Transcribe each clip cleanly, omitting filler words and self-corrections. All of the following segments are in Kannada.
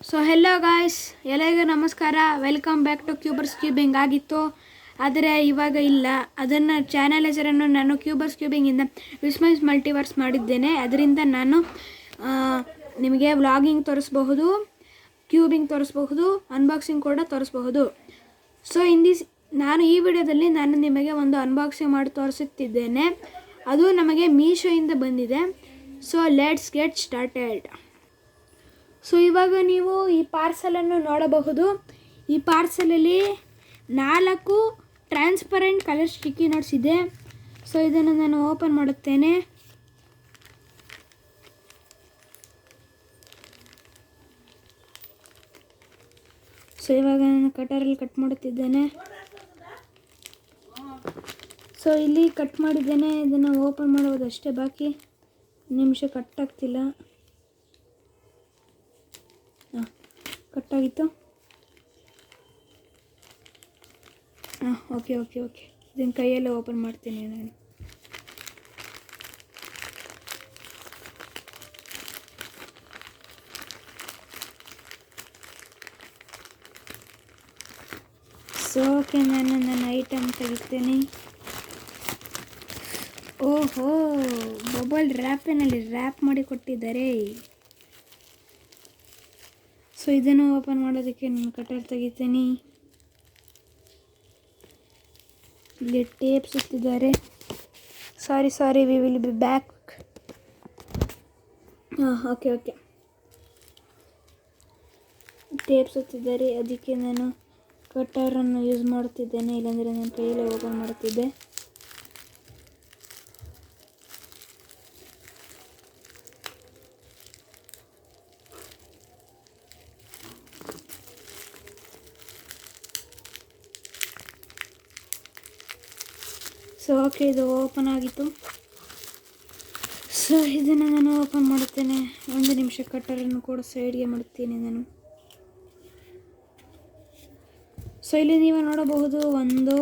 ಸೊ ಹೆಲೋ ಗಾಯ್ಸ್, ಎಲ್ಲರಿಗೂ ನಮಸ್ಕಾರ. ವೆಲ್ಕಮ್ ಬ್ಯಾಕ್ ಟು ಕ್ಯೂಬರ್ಸ್ ಕ್ಯೂಬಿಂಗ್ ಆಗಿತ್ತು, ಆದರೆ ಇವಾಗ ಇಲ್ಲ. ಅದನ್ನು ಚಾನಲ್ ಹೆಸರನ್ನು ನಾನು ಕ್ಯೂಬರ್ಸ್ ಕ್ಯೂಬಿಂಗಿಂದ ವಿಸ್ಮೈಸ್ ಮಲ್ಟಿವರ್ಸ್ ಮಾಡಿದ್ದೇನೆ. ಅದರಿಂದ ನಾನು ನಿಮಗೆ ವ್ಲಾಗಿಂಗ್ ತೋರಿಸಬಹುದು, ಕ್ಯೂಬಿಂಗ್ ತೋರಿಸಬಹುದು, ಅನ್ಬಾಕ್ಸಿಂಗ್ ಕೂಡ ತೋರಿಸಬಹುದು. ಸೊ ನಾನು ಈ ವಿಡಿಯೋದಲ್ಲಿ ನಾನು ನಿಮಗೆ ಒಂದು ಅನ್ಬಾಕ್ಸಿಂಗ್ ಮಾಡಿ ತೋರಿಸುತ್ತಿದ್ದೇನೆ. ಅದು ನಮಗೆ ಮೀಶೋಯಿಂದ ಬಂದಿದೆ. So let's get started. So ಇವಾಗ ನೀವು ಈ ಪಾರ್ಸಲನ್ನು ನೋಡಬಹುದು. ಈ ಪಾರ್ಸಲಲ್ಲಿ 4 ಟ್ರಾನ್ಸ್ಪರೆಂಟ್ ಕಲರ್ ಸ್ಟಿಕ್ಕಿ ನೋಟ್ಸ್ ಇದೆ. ಸೊ ಇದನ್ನು ನಾನು ಓಪನ್ ಮಾಡುತ್ತೇನೆ. ಸೊ ಇವಾಗ ನಾನು ಕಟರಲ್ಲಿ ಕಟ್ ಮಾಡುತ್ತಿದ್ದೇನೆ. ಸೊ ಇಲ್ಲಿ ಕಟ್ ಮಾಡಿದ್ದೇನೆ. ಇದನ್ನು ಓಪನ್ ಮಾಡುವುದು ಅಷ್ಟೇ ಬಾಕಿ. ನಿಮಿಷ ಕಟ್ ಆಗ್ತಿಲ್ಲ. ಕಟ್ಟಾಗಿತ್ತು. ಓಕೆ ಇದನ್ನು ಕೈಯಲ್ಲೇ ಓಪನ್ ಮಾಡ್ತೀನಿ ನಾನು. ಸೊ ಓಕೆ, ನಾನು ನನ್ನ ಐಟಮ್ ತೆಗಿತೇನೆ. ಓಹೋ, ಬಬಲ್ ರ್ಯಾಪಿನಲ್ಲಿ ರ್ಯಾಪ್ ಮಾಡಿ ಕೊಟ್ಟಿದ್ದಾರೆ. ಸೊ ಇದನ್ನು ಓಪನ್ ಮಾಡೋದಕ್ಕೆ ನಾನು ಕಟರ್ ತೆಗಿತೀನಿ. ಇಲ್ಲಿ ಟೇಪ್ ಸುತ್ತಿದ್ದಾರೆ. Sorry we will be back. Okay tape ಸುತ್ತಿದ್ದಾರೆ. ಅದಕ್ಕೆ ನಾನು ಕಟರನ್ನು ಯೂಸ್ ಮಾಡುತ್ತಿದ್ದೇನೆ, ಇಲ್ಲಾಂದರೆ ನಾನು ಕೈಯಲ್ಲೇ ಓಪನ್ ಮಾಡುತ್ತಿದ್ದೆ. ಸೊ ಓಕೆ, ಇದು ಓಪನ್ ಆಗಿತ್ತು. ಸೊ ಇದನ್ನು ನಾನು ಓಪನ್ ಮಾಡುತ್ತೇನೆ. 1 ನಿಮಿಷ ಕಟ್ಟರನ್ನು ಕೂಡ ಸೈಡ್ಗೆ ಮಾಡುತ್ತೀನಿ ನಾನು. ಸೊ ಇಲ್ಲಿ ನೀವು ನೋಡಬಹುದು 1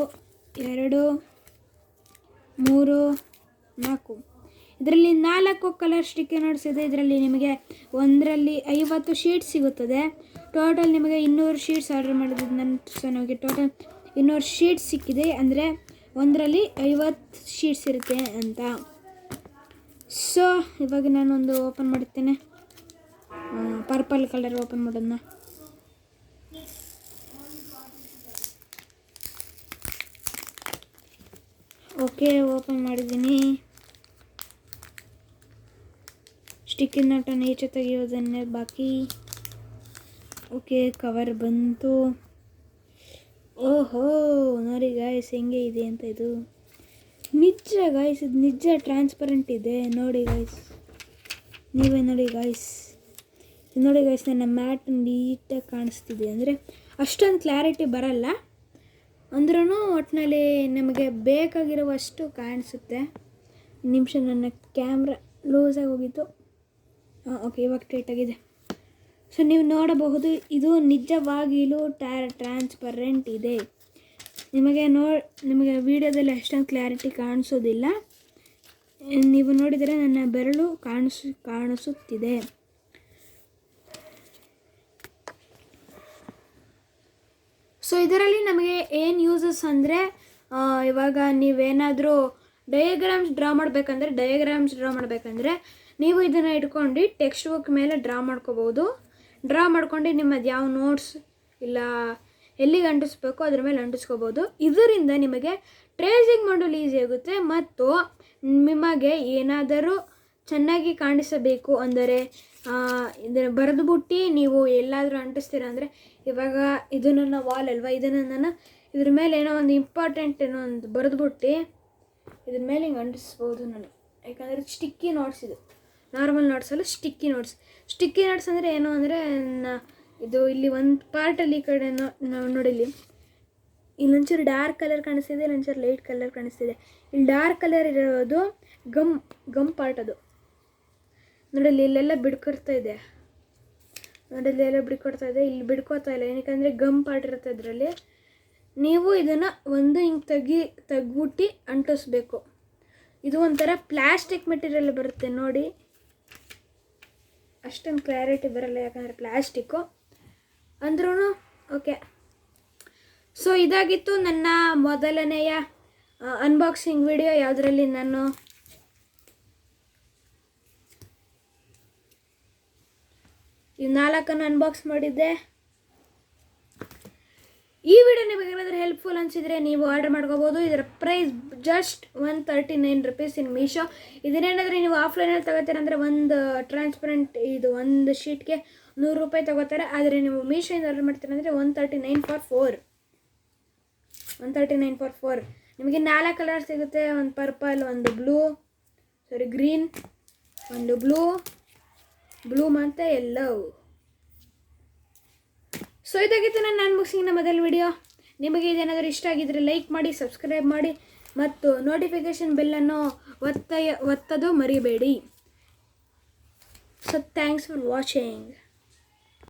2 3 4. ಇದರಲ್ಲಿ 4 ಕಲರ್ ಸ್ಟಿಕ್ಕಿ ನೋಟ್ಸ್ ಇದೆ. ಇದರಲ್ಲಿ ನಿಮಗೆ ಒಂದರಲ್ಲಿ 50 ಶೀಟ್ಸ್ ಸಿಗುತ್ತದೆ. ಟೋಟಲ್ ನಿಮಗೆ 200 ಶೀಟ್ಸ್ ಆರ್ಡರ್ ಮಾಡಿದ ನಂತರ ನಮಗೆ ಟೋಟಲ್ 200 ಶೀಟ್ಸ್ ಸಿಕ್ಕಿದೆ. ಅಂದರೆ ಒಂದರಲ್ಲಿ 50 ಶೀಟ್ಸ್ ಇರುತ್ತೆ ಅಂತ. ಸೊ ಇವಾಗ ನಾನೊಂದು ಓಪನ್ ಮಾಡುತ್ತೇನೆ. ಪರ್ಪಲ್ ಕಲರ್ ಓಪನ್ ಮಾಡೋದನ್ನ. ಓಕೆ, ಓಪನ್ ಮಾಡಿದ್ದೀನಿ. ಸ್ಟಿಕ್ಕಿ ನೋಟನ್ನು ಈಚೆ ತೆಗೆಯೋದನ್ನೇ ಬಾಕಿ. ಓಕೆ, ಕವರ್ ಬಂತು. ಓಹೋ, ನೋಡಿ ಗಾಯ್ಸ್ ಹೆಂಗೆ ಇದೆ ಅಂತ. ಇದು ನಿಜ ಗಾಯ್ಸ್, ಇದು ನಿಜ ಟ್ರಾನ್ಸ್ಪರೆಂಟ್ ಇದೆ. ನೋಡಿ ಗಾಯ್ಸ್, ನೀವೇ ನೋಡಿ ಗಾಯ್ಸ್. ನೋಡಿ ಗಾಯ್ಸ್, ನನ್ನ ಮ್ಯಾಟ್ ನೀಟಾಗಿ ಕಾಣಿಸ್ತಿದೆ. ಅಂದರೆ ಅಷ್ಟೊಂದು ಕ್ಲಾರಿಟಿ ಬರಲ್ಲ, ಅಂದ್ರೂ ಒಟ್ಟಿನಲ್ಲಿ ನಮಗೆ ಬೇಕಾಗಿರುವಷ್ಟು ಕಾಣಿಸುತ್ತೆ. ನಿಮಿಷ, ನನ್ನ ಕ್ಯಾಮ್ರಾ ಲೂಸಾಗಿ ಹೋಗಿತ್ತು. ಓಕೆ, ಇವಾಗ ಟೈಟಾಗಿದೆ. ಸೊ ನೀವು ನೋಡಬಹುದು, ಇದು ನಿಜವಾಗಿಯೂ ಟ್ರಾನ್ಸ್ಪರೆಂಟ್ ಇದೆ. ನಿಮಗೆ ವಿಡಿಯೋದಲ್ಲಿ ಅಷ್ಟೊಂದು ಕ್ಲಾರಿಟಿ ಕಾಣಿಸೋದಿಲ್ಲ. ನೀವು ನೋಡಿದರೆ ನನ್ನ ಬೆರಳು ಕಾಣಿಸುತ್ತಿದೆ. ಸೊ ಇದರಲ್ಲಿ ನಮಗೆ ಏನು ಯೂಸಸ್ ಅಂದರೆ, ಇವಾಗ ನೀವೇನಾದರೂ ಡಯಾಗ್ರಾಮ್ಸ್ ಡ್ರಾ ಮಾಡಬೇಕಂದ್ರೆ ನೀವು ಇದನ್ನು ಇಟ್ಕೊಂಡು ಟೆಕ್ಸ್ಟ್ ಬುಕ್ ಮೇಲೆ ಡ್ರಾ ಮಾಡ್ಕೋಬೋದು. ಡ್ರಾ ಮಾಡ್ಕೊಂಡು ನಿಮ್ಮದು ಯಾವ ನೋಟ್ಸ್ ಇಲ್ಲ ಎಲ್ಲಿಗೆ ಅಂಟಿಸ್ಬೇಕು ಅದ್ರ ಮೇಲೆ ಅಂಟಿಸ್ಕೋಬೋದು. ಇದರಿಂದ ನಿಮಗೆ ಟ್ರೇಸಿಂಗ್ ಮಾಡಲು ಈಸಿ ಆಗುತ್ತೆ. ಮತ್ತು ನಿಮಗೆ ಏನಾದರೂ ಚೆನ್ನಾಗಿ ಕಾಣಿಸಬೇಕು ಅಂದರೆ ಇದನ್ನು ಬರೆದುಬಿಟ್ಟು ನೀವು ಎಲ್ಲಾದರೂ ಅಂಟಿಸ್ತೀರ ಅಂದರೆ, ಇವಾಗ ಇದು ನನ್ನ ವಾಲ್ ಅಲ್ವಾ, ಇದನ್ನು ನಾನು ಇದ್ರ ಮೇಲೆ ಏನೋ ಒಂದು ಇಂಪಾರ್ಟೆಂಟ್ ಏನೋ ಒಂದು ಬರೆದುಬಿಟ್ಟು ಇದ್ರ ಮೇಲೆ ಹಿಂಗೆ ಅಂಟಿಸ್ಬೋದು ನಾನು. ಯಾಕಂದರೆ ಸ್ಟಿಕ್ಕಿ ನೋಟ್ಸ್, ಇದು ನಾರ್ಮಲ್ ನೋಟ್ಸ್ ಅಲ್ಲ, ಸ್ಟಿಕ್ಕಿ ನೋಟ್ಸ್ ಅಂದರೆ ಏನು ಅಂದರೆ, ಇದು ಇಲ್ಲಿ ಒಂದು ಪಾರ್ಟಲ್ಲಿ ಈ ಕಡೆ ನಾವು ನೋಡಿಲ್ಲಿ ಇಲ್ಲೊಂಚೂರು ಡಾರ್ಕ್ ಕಲರ್ ಕಾಣಿಸ್ತಿದೆ, ಇಲ್ಲೊಂಚೂರು ಲೈಟ್ ಕಲರ್ ಕಾಣಿಸ್ತಿದೆ. ಇಲ್ಲಿ ಡಾರ್ಕ್ ಕಲರ್ ಇರೋದು ಗಮ್ ಪಾರ್ಟ್. ಅದು ನೋಡಲ್ಲಿ ಇಲ್ಲೆಲ್ಲ ಬಿಡ್ಕೊಡ್ತಾ ಇದೆ. ಇಲ್ಲಿ ಬಿಡ್ಕೋತಾ ಇಲ್ಲ, ಏನಕ್ಕೆ ಗಮ್ ಪಾರ್ಟ್ ಇರುತ್ತೆ ಅದರಲ್ಲಿ. ನೀವು ಇದನ್ನು ಒಂದು ಹಿಂಗೆ ತೆಗ್ಬಿಟ್ಟು ಅಂಟಿಸ್ಬೇಕು. ಇದು ಒಂಥರ ಪ್ಲಾಸ್ಟಿಕ್ ಮೆಟೀರಿಯಲ್ ಬರುತ್ತೆ ನೋಡಿ. ಅಷ್ಟೊಂದು ಕ್ಲಾರಿಟಿ ಬರಲ್ಲ, ಯಾಕಂದರೆ ಪ್ಲಾಸ್ಟಿಕ್ಕು. ಅಂದ್ರೂ ಓಕೆ. ಸೊ ಇದಾಗಿತ್ತು ನನ್ನ ಮೊದಲನೆಯ ಅನ್ಬಾಕ್ಸಿಂಗ್ ವಿಡಿಯೋ, ಯಾವುದರಲ್ಲಿ ನಾನು ಈ 4 ಅನ್ಬಾಕ್ಸ್ ಮಾಡಿದ್ದೆ. ಈ ವಿಡಿಯೋ ನಿಮಗೆ ಏನಾದರೂ ಹೆಲ್ಪ್ಫುಲ್ ಅನಿಸಿದರೆ ನೀವು ಆರ್ಡರ್ ಮಾಡ್ಕೋಬೋದು. ಇದರ ಪ್ರೈಸ್ ಜಸ್ಟ್ 139 rupees ಇನ್ ಮೀಶೋ. ಇದನ್ನೇನಾದರೂ ನೀವು ಆಫ್ಲೈನಲ್ಲಿ ತಗೋತೀರಂದರೆ ಒಂದು ಟ್ರಾನ್ಸ್ಪರೆಂಟ್ ಇದು ಒಂದು ಶೀಟ್ಗೆ 100 ರೂಪಾಯಿ ತಗೋತಾರೆ. ಆದರೆ ನೀವು ಮೀಶೋಯಿಂದ ಆರ್ಡರ್ ಮಾಡ್ತೀರಂದರೆ 139 for 4. ನಿಮಗೆ 4 ಕಲರ್ ಸಿಗುತ್ತೆ. ಒಂದು ಪರ್ಪಲ್, ಒಂದು ಗ್ರೀನ್, ಒಂದು ಬ್ಲೂ ಮತ್ತು ಎಲ್ಲೋ. ಸೊ ಇದಾಗಿತ್ತು ನನ್ನ ಅನ್ಬಾಕ್ಸಿಂಗ್ನ ಮೊದಲ ವಿಡಿಯೋ. ನಿಮಗೆ ಇದೇನಾದರೂ ಇಷ್ಟ ಆಗಿದ್ದರೆ ಲೈಕ್ ಮಾಡಿ, ಸಬ್ಸ್ಕ್ರೈಬ್ ಮಾಡಿ ಮತ್ತು ನೋಟಿಫಿಕೇಷನ್ ಬೆಲ್ಲನ್ನು ಒತ್ತೋದು ಮರಿಬೇಡಿ. So thanks for watching.